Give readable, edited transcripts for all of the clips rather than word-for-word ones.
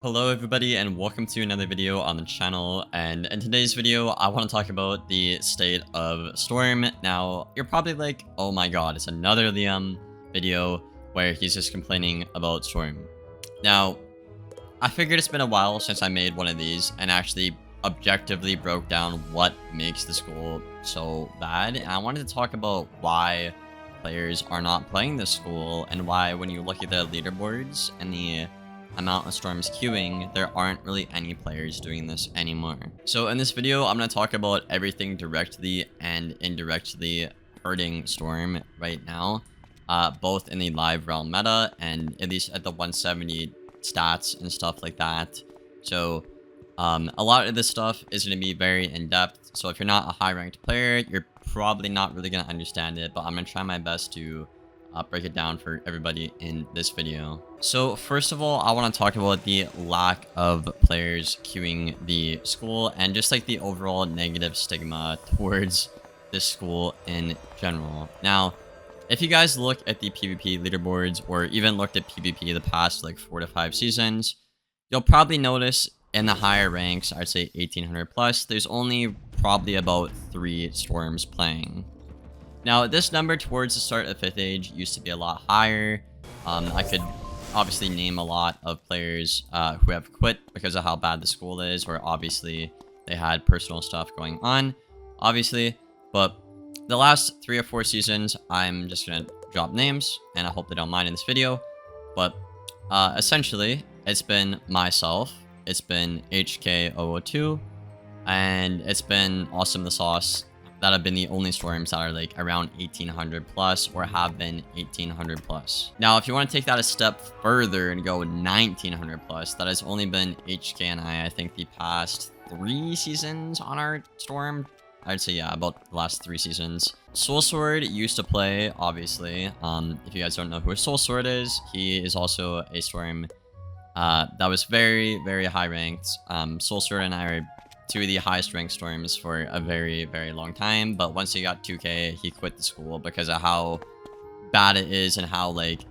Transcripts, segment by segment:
Hello everybody and welcome to another video on the channel, and in today's video I want to talk about the state of Storm. Now you're probably like, oh my god, it's another Liam video where he's just complaining about Storm. Now I figured it's been a while since I made one of these and actually objectively broke down what makes the school so bad, and I wanted to talk about why players are not playing this school and why when you look at the leaderboards and the amount of Storms queuing, there aren't really any players doing this anymore. So in this video, I'm going to talk about everything directly and indirectly hurting Storm right now, both in the live realm meta and at least at the 170 stats and stuff like that. So a lot of this stuff is going to be very in-depth, so if you're not a high-ranked player, you're probably not really going to understand it, but I'm going to try my best to break it down for everybody in this video. So first of all, I want to talk about the lack of players queuing the school and just like the overall negative stigma towards this school in general. Now, if you guys look at the PvP leaderboards or even looked at PvP the past like 4 to 5 seasons, you'll probably notice in the higher ranks, I'd say 1800 plus, there's only probably about 3 Storms playing. Now, this number towards the start of 5th Age used to be a lot higher. I could obviously name a lot of players who have quit because of how bad the school is, or obviously they had personal stuff going on, obviously. But the last 3 or 4 seasons, I'm just going to drop names, and I hope they don't mind in this video. But essentially, it's been myself, it's been HK002, and it's been Awesome the Sauce that have been the only Storms that are like around 1800 plus or have been 1800 plus. Now, if you want to take that a step further and go 1900 plus, that has only been HK and I think the past 3 seasons on our Storm. I'd say, yeah, about the last 3 seasons. Soul Sword used to play, obviously. If you guys don't know who a Soul Sword is, he is also a Storm that was very, very high ranked. Soul Sword and I are 2 of the highest ranked Storms for a very, very long time, but once he got 2k, he quit the school because of how bad it is and how like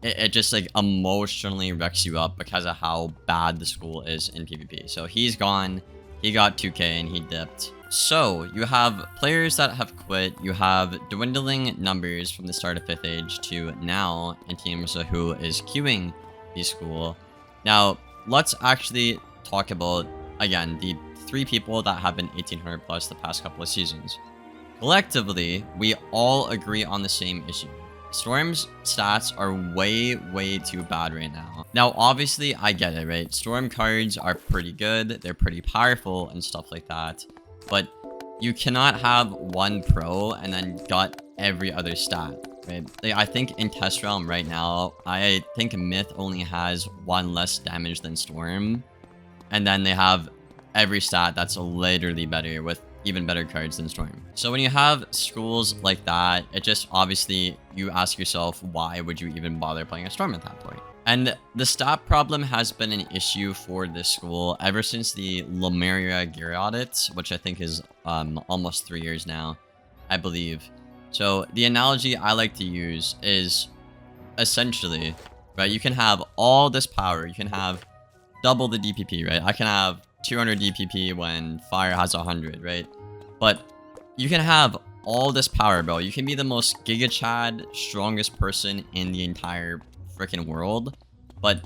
it just like emotionally wrecks you up because of how bad the school is in PvP. So he's gone, he got 2k and he dipped. So you have players that have quit, you have dwindling numbers from the start of 5th Age to now in terms of who is queuing the school. Now let's actually talk about, again, the 3 people that have been 1800 plus the past couple of seasons. Collectively, we all agree on the same issue. Storm's stats are way too bad right now. Now, obviously, I get it, right? Storm cards are pretty good, they're pretty powerful and stuff like that, but you cannot have one pro and then gut every other stat, right? Like, I think in Test Realm right now, I think Myth only has 1 less damage than Storm, and then they have every stat that's literally better with even better cards than Storm. So when you have schools like that, it just obviously you ask yourself, why would you even bother playing a Storm at that point? And the stat problem has been an issue for this school ever since the Lemuria gear audit, which I think is almost 3 years now, I believe. So the analogy I like to use is essentially, right, you can have all this power, you can have double the DPP, right? I can have 200 DPP when Fire has 100, right? But you can have all this power, bro. You can be the most Giga Chad, strongest person in the entire freaking world. But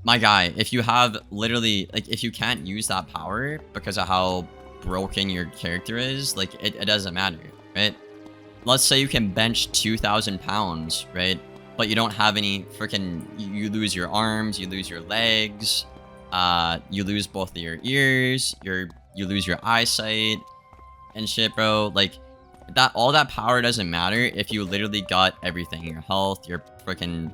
my guy, if you have literally, like, if you can't use that power because of how broken your character is, like, it doesn't matter, right? Let's say you can bench 2,000 pounds, right? But you don't have any freaking, you lose your arms, you lose your legs, you lose both of your ears, you lose your eyesight and shit, bro. Like, that, all that power doesn't matter if you literally got everything: your health, your freaking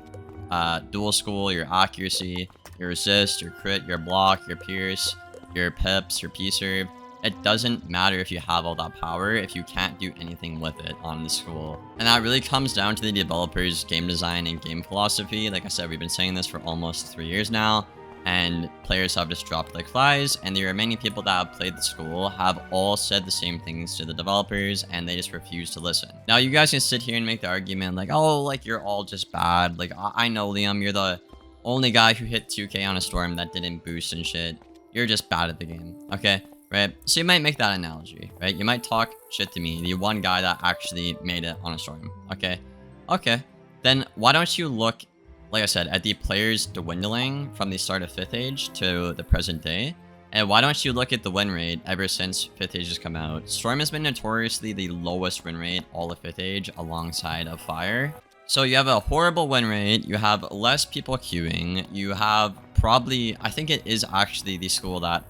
dual school, your accuracy, your resist, your crit, your block, your pierce, your pips, your p-serve. It doesn't matter if you have all that power if you can't do anything with it on the school. And that really comes down to the developers' game design and game philosophy. Like I said, we've been saying this for almost 3 years now, and players have just dropped like flies, and there are many people that have played the school have all said the same things to the developers, and they just refuse to listen. Now, you guys can sit here and make the argument like, oh, like, you're all just bad. Like, I know, Liam, you're the only guy who hit 2k on a storm that didn't boost and shit, you're just bad at the game, okay? Right? So you might make that analogy, right? You might talk shit to me, the one guy that actually made it on a storm, okay? Okay, then why don't you look, like I said, at the players dwindling from the start of 5th Age to the present day, and why don't you look at the win rate ever since 5th Age has come out? Storm has been notoriously the lowest win rate all of 5th Age alongside of Fire. So you have a horrible win rate, you have less people queuing, you have probably, I think it is actually the school that,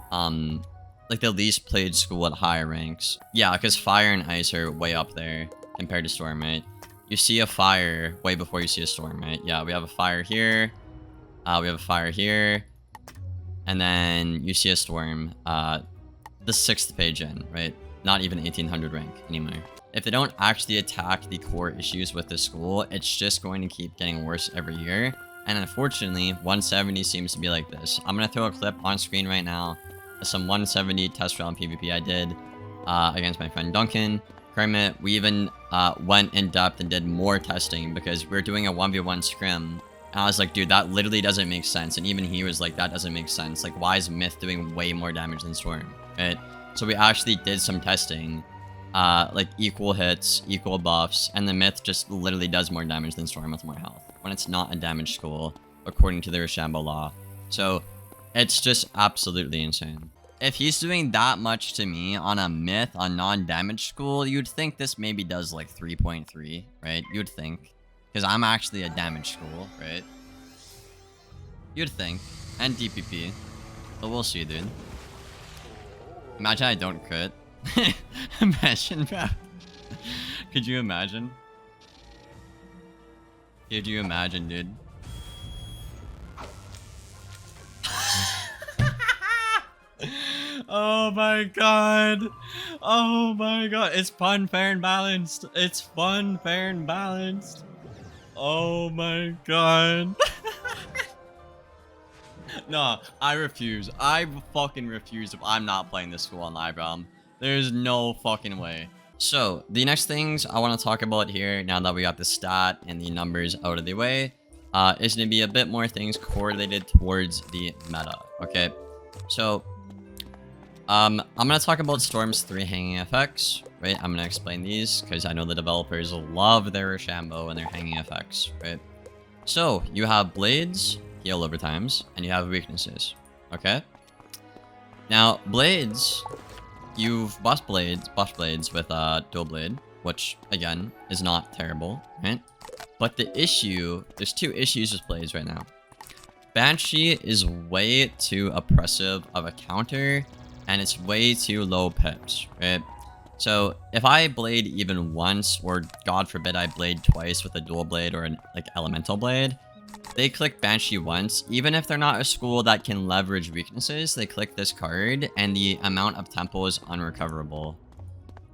like the least played school at higher ranks. Yeah, because Fire and Ice are way up there compared to Storm, right? You see a Fire way before you see a Storm, right? Yeah, we have a Fire here, we have a Fire here, and then you see a Storm, the 6th page in, right? Not even 1800 rank anymore. If they don't actually attack the core issues with the school, it's just going to keep getting worse every year. And unfortunately, 170 seems to be like this. I'm going to throw a clip on screen right now of some 170 test round PvP I did against my friend Duncan. Kermit, we even went in depth and did more testing because we were doing a 1v1 scrim. And I was like, dude, that literally doesn't make sense. And even he was like, that doesn't make sense. Like, why is Myth doing way more damage than Storm? Right? So we actually did some testing. Like equal hits, equal buffs, and the Myth just literally does more damage than Storm with more health when it's not a damage school, according to the Rochambeau law. So it's just absolutely insane. If he's doing that much to me on a Myth, a non-damage school, you'd think this maybe does like 3.3, right? You'd think. Because I'm actually a damage school, right? You'd think. And DPP. But we'll see, dude. Imagine I don't crit. Imagine, bro. Could you imagine? Could you imagine, dude? Oh my god. Oh my god. It's fun, fair, and balanced. It's fun, fair, and balanced. Oh my god. No, I refuse. I fucking refuse if I'm not playing this school on live realm. There's no fucking way. So, the next things I want to talk about here, now that we got the stat and the numbers out of the way, is going to be a bit more things correlated towards the meta, okay? So, I'm going to talk about Storm's 3 hanging effects, right? I'm going to explain these, because I know the developers love their Rochambeau and their hanging effects, right? So, you have Blades, heal over times, and you have weaknesses, okay? Now, Blades... You've buffed blades with dual blade, which again is not terrible, right? But the issue, there's 2 issues with blades right now. Banshee is way too oppressive of a counter, and it's way too low pips, right? So if I blade even once, or God forbid I blade twice with a dual blade or an like elemental blade, they click Banshee once, even if they're not a school that can leverage weaknesses, they click this card, and the amount of tempo is unrecoverable.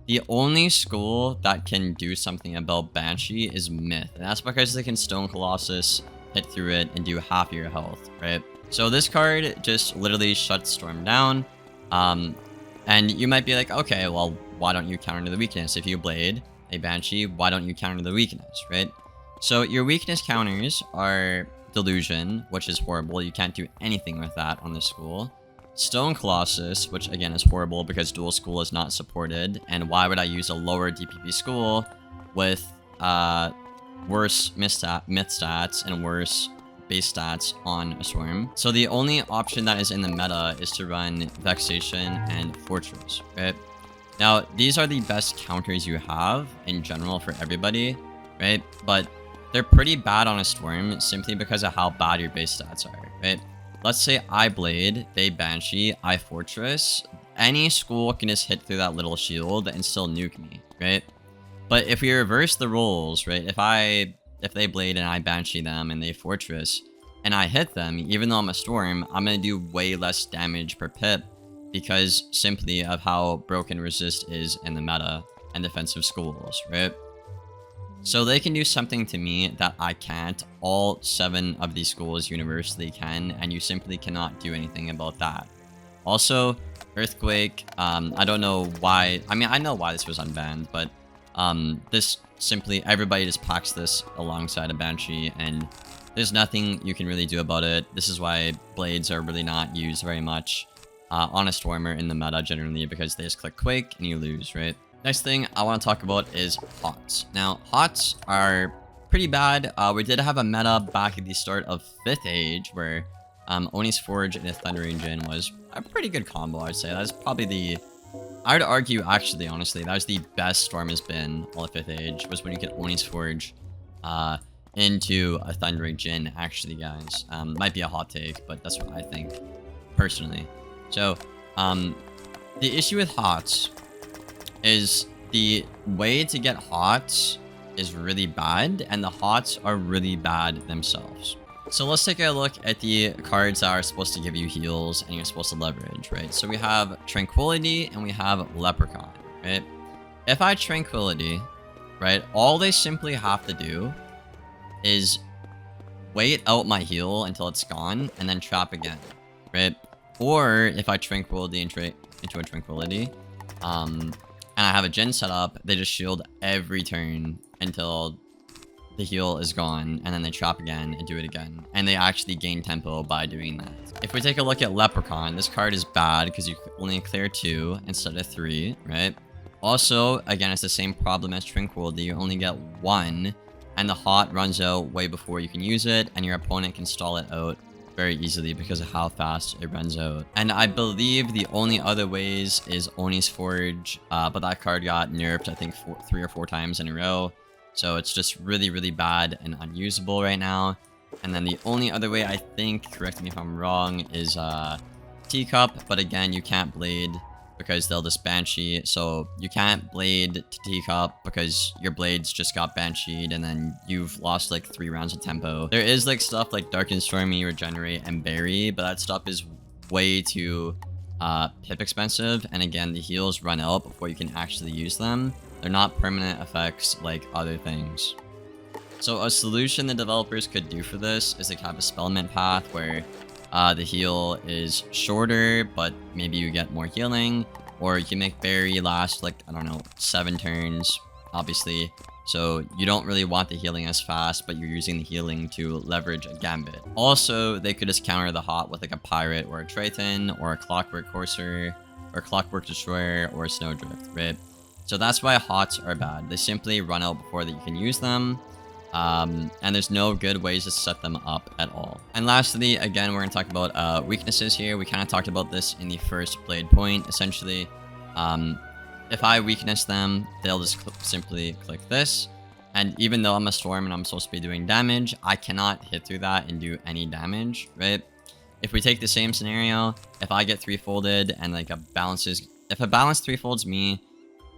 The only school that can do something about Banshee is Myth, and that's because they can Stone Colossus, hit through it, and do half your health, right? So this card just literally shuts Storm down, and you might be like, okay, well, why don't you counter the weakness? If you blade a Banshee, why don't you counter the weakness, right? So your weakness counters are Delusion, which is horrible. You can't do anything with that on the school. Stone Colossus, which again is horrible because dual school is not supported. And why would I use a lower DPP school with worse myth stats and worse base stats on a Storm? So the only option that is in the meta is to run Vexation and Fortress, right? Now, these are the best counters you have in general for everybody, right? But they're pretty bad on a Storm simply because of how bad your base stats are, right? Let's say I Blade, they Banshee, I Fortress. Any school can just hit through that little shield and still nuke me, right? But if we reverse the roles, right? If they Blade and I Banshee them and they Fortress and I hit them, even though I'm a Storm, I'm gonna do way less damage per pip because simply of how broken resist is in the meta and defensive schools, right? So they can do something to me that I can't. All 7 of these schools universally can, and you simply cannot do anything about that. Also, Earthquake, I don't know why. I mean, I know why this was unbanned, but this simply, everybody just packs this alongside a Banshee, and there's nothing you can really do about it. This is why blades are really not used very much on a Stormer in the meta generally, because they just click Quake and you lose, right? Next thing I want to talk about is HOTS. Now, HOTS are pretty bad. We did have a meta back at the start of 5th Age where Oni's Forge and a Thundering Djinn was a pretty good combo, I'd say. That's probably I would argue, actually, honestly, that was the best Storm has been all of 5th Age, was when you get Oni's Forge into a Thundering Djinn, actually, guys. Might be a hot take, but that's what I think, personally. So, the issue with HOTS is the way to get HOTS is really bad, and the HOTS are really bad themselves. So let's take a look at the cards that are supposed to give you heals and you're supposed to leverage, right? So we have Tranquility and we have Leprechaun, right? If I Tranquility, right, all they simply have to do is wait out my heal until it's gone and then trap again, right? Or if I Tranquility into a Tranquility, and I have a Djinn set up, they just shield every turn until the heal is gone, and then they trap again and do it again. And they actually gain tempo by doing that. If we take a look at Leprechaun, this card is bad because you only clear 2 instead of 3, right? Also, again, it's the same problem as Tranquility. You only get 1, and the hot runs out way before you can use it, and your opponent can stall it out very easily because of how fast it runs out. And I believe the only other ways is Oni's Forge, but that card got nerfed, I think, 3 or 4 times in a row. So it's just really, really bad and unusable right now. And then the only other way, I think, correct me if I'm wrong, is Teacup. But again, you can't Blade because they'll just Banshee. So you can't Blade to Teacup because your Blades just got Bansheed and then you've lost like 3 rounds of tempo. There is like stuff like Dark and Stormy, Regenerate, and Bury, but that stuff is way too pip expensive. And again, the heals run out before you can actually use them. They're not permanent effects like other things. So a solution the developers could do for this is like have a Spellmint path where the heal is shorter, but maybe you get more healing. Or you can make Bury last like, I don't know, 7 turns, obviously. So you don't really want the healing as fast, but you're using the healing to leverage a Gambit. Also, they could just counter the hot with like a Pirate or a Triton or a Clockwork Courser or Clockwork Destroyer or a Snowdrift, right? So that's why HOTS are bad. They simply run out before that you can use them. And there's no good ways to set them up at all. And lastly, again, we're going to talk about weaknesses here. We kind of talked about this in the first Blade point. Essentially, if I weakness them, they'll just simply click this. And even though I'm a Storm and I'm supposed to be doing damage, I cannot hit through that and do any damage, right? If we take the same scenario, if I get 3-folded and like if a balance 3-folds me,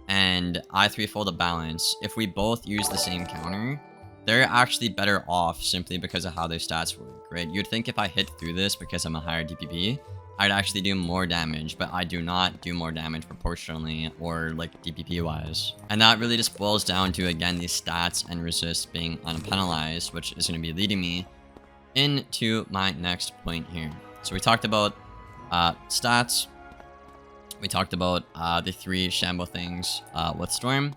and I 3-fold a balance, if we both use the same counter, they're actually better off simply because of how their stats work, right? You'd think if I hit through this because I'm a higher DPP, I'd actually do more damage, but I do not do more damage proportionally or like DPP wise. And that really just boils down to, again, these stats and resist being unpenalized, which is going to be leading me into my next point here. So we talked about stats. We talked about the 3 Shambo things with Storm.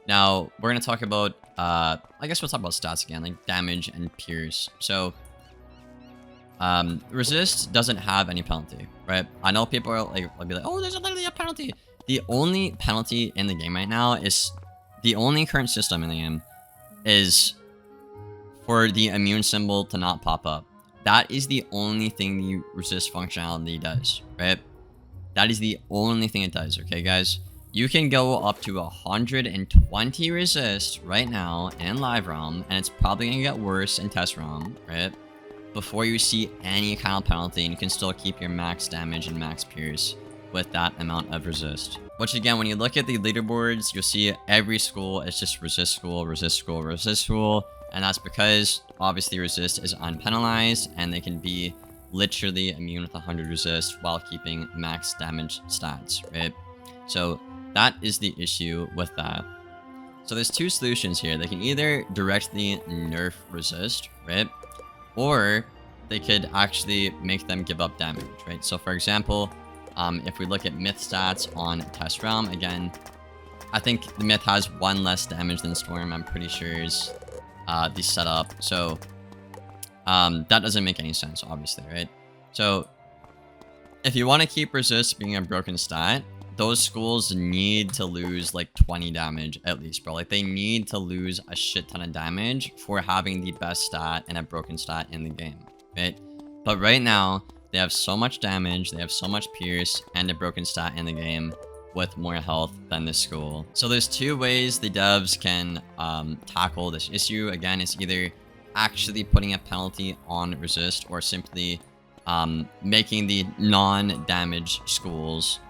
Now, we're going to talk about, I guess we'll talk about stats again, like damage and pierce. So, resist doesn't have any penalty, right? I know people are like, will be like, oh, there's literally a penalty. The only penalty in the game right now is, the only current system in the game is for the immune symbol to not pop up. That is the only thing the resist functionality does, right? That is the only thing it does, okay, guys? You can go up to 120 resist right now in live realm, and it's probably gonna get worse in test realm, right? Before you see any kind of penalty, and you can still keep your max damage and max pierce with that amount of resist. Which again, when you look at the leaderboards, you'll see every school is just resist school, resist school, resist school, and that's because obviously resist is unpenalized, and they can be literally immune with 100 resist while keeping max damage stats, right? So that is the issue with that. So there's 2 solutions here. They can either directly nerf resist, right? Or they could actually make them give up damage, right? So for example, if we look at Myth stats on Test Realm, again, I think the Myth has 1 less damage than Storm, I'm pretty sure is the setup. So That doesn't make any sense, obviously, right? So if you want to keep resist being a broken stat, those schools need to lose like 20 damage at least, bro. Like they need to lose a shit ton of damage for having the best stat and a broken stat in the game, right? But right now, they have so much damage, they have so much pierce, and a broken stat in the game with more health than this school. So there's two ways the devs can tackle this issue. Again, it's either actually putting a penalty on resist or simply making the non-damage schools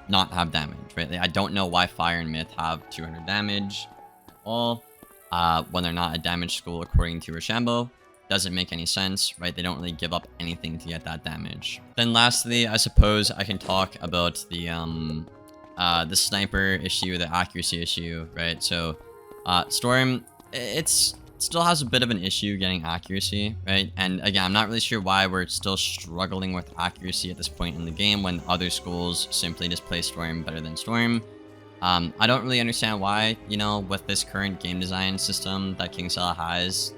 not have damage, right? Like, I don't know why Fire and Myth have 200 damage at all when they're not a damage school according to Rochambeau. Doesn't make any sense, right? They don't really give up anything to get that damage. Then lastly, I suppose I can talk about the sniper issue, the accuracy issue, right? So Storm, it's still has a bit of an issue getting accuracy, right? And again, I'm not really sure why we're still struggling with accuracy at this point in the game when other schools simply just play Storm better than Storm. I don't really understand why, you know, with this current game design system that KingSala has,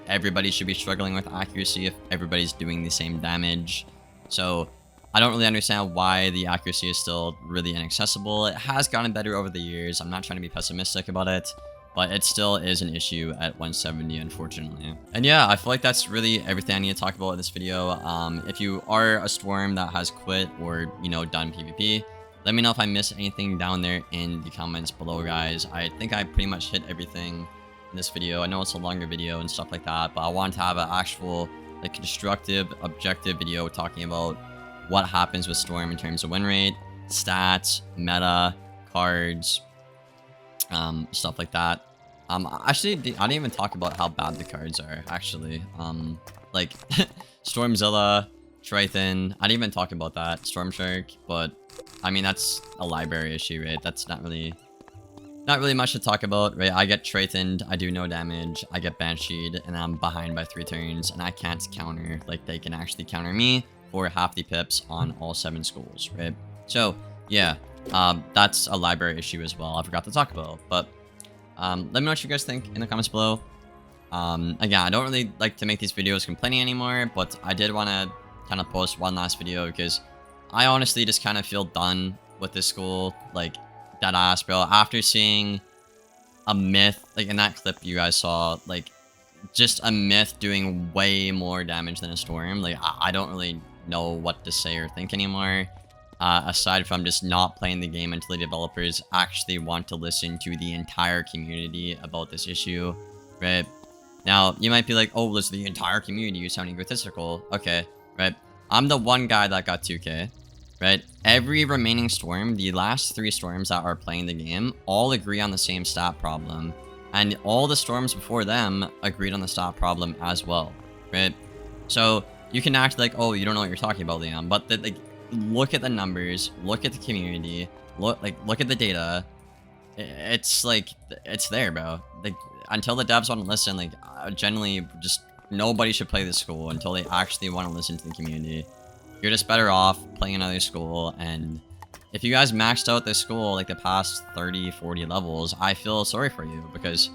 everybody should be struggling with accuracy if everybody's doing the same damage. So I don't really understand why the accuracy is still really inaccessible. It has gotten better over the years. I'm not trying to be pessimistic about it, but it still is an issue at 170, unfortunately. And yeah, I feel like that's really everything I need to talk about in this video. If you are a Storm that has quit or, you know, done PvP, let me know if I missed anything down there in the comments below, guys. I think I pretty much hit everything in this video. I know it's a longer video and stuff like that, but I want to have an actual, like, constructive, objective video talking about what happens with Storm in terms of win rate, stats, meta, cards, stuff like that. Actually, I didn't even talk about how bad the cards are, actually. Like, Stormzilla, Triton, I didn't even talk about that, Storm Shark, but, I mean, that's a library issue, right? That's not really much to talk about, right? I get Tritoned, I do no damage, I get Bansheed, and I'm behind by 3 turns, and I can't counter, like, they can actually counter me for half the pips on all 7 schools, right? So, yeah, that's a library issue as well, I forgot to talk about, but let me know what you guys think in the comments below. Again, I don't really like to make these videos complaining anymore, but I did want to kind of post one last video because I honestly just kind of feel done with this school, like, dead ass, bro. After seeing a Myth, like in that clip you guys saw, like, just a Myth doing way more damage than a Storm, like, I don't really know what to say or think anymore. Aside from just not playing the game until the developers actually want to listen to the entire community about this issue, right? Now, you might be like, oh, listen, the entire community, you sound egotistical. Okay, right? I'm the one guy that got 2k, right? Every remaining Storm, the last 3 Storms that are playing the game, all agree on the same stat problem. And all the Storms before them agreed on the stat problem as well, right? So, you can act like, oh, you don't know what you're talking about, Leon, but like, look at the numbers, look at the community, look at the data. It's like, it's there, bro. Like, until the devs want to listen, like, generally, just nobody should play this school until they actually want to listen to the community. You're just better off playing another school, and if you guys maxed out this school like the past 30, 40 levels, I feel sorry for you, because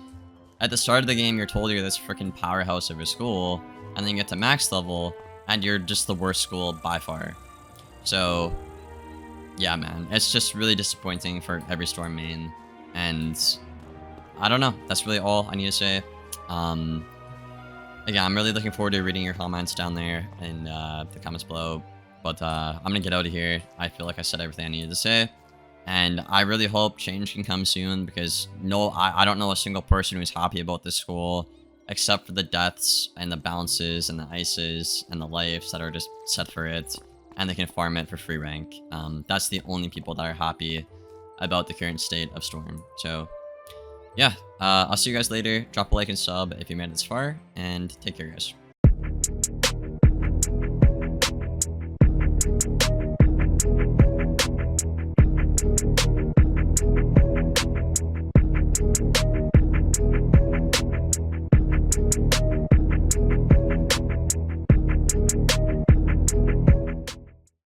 at the start of the game, you're told you're this freaking powerhouse of a school, and then you get to max level, and you're just the worst school by far. So, yeah, man, it's just really disappointing for every Storm main, and I don't know, that's really all I need to say. Again, I'm really looking forward to reading your comments down there in the comments below, but I'm gonna get out of here. I feel like I said everything I needed to say, and I really hope change can come soon, because I don't know a single person who's happy about this school, except for the deaths and the bounces and the ices and the lives that are just set for it, and they can farm it for free rank. That's the only people that are happy about the current state of Storm. So, yeah, I'll see you guys later. Drop a like and sub if you made it this far, and take care, guys.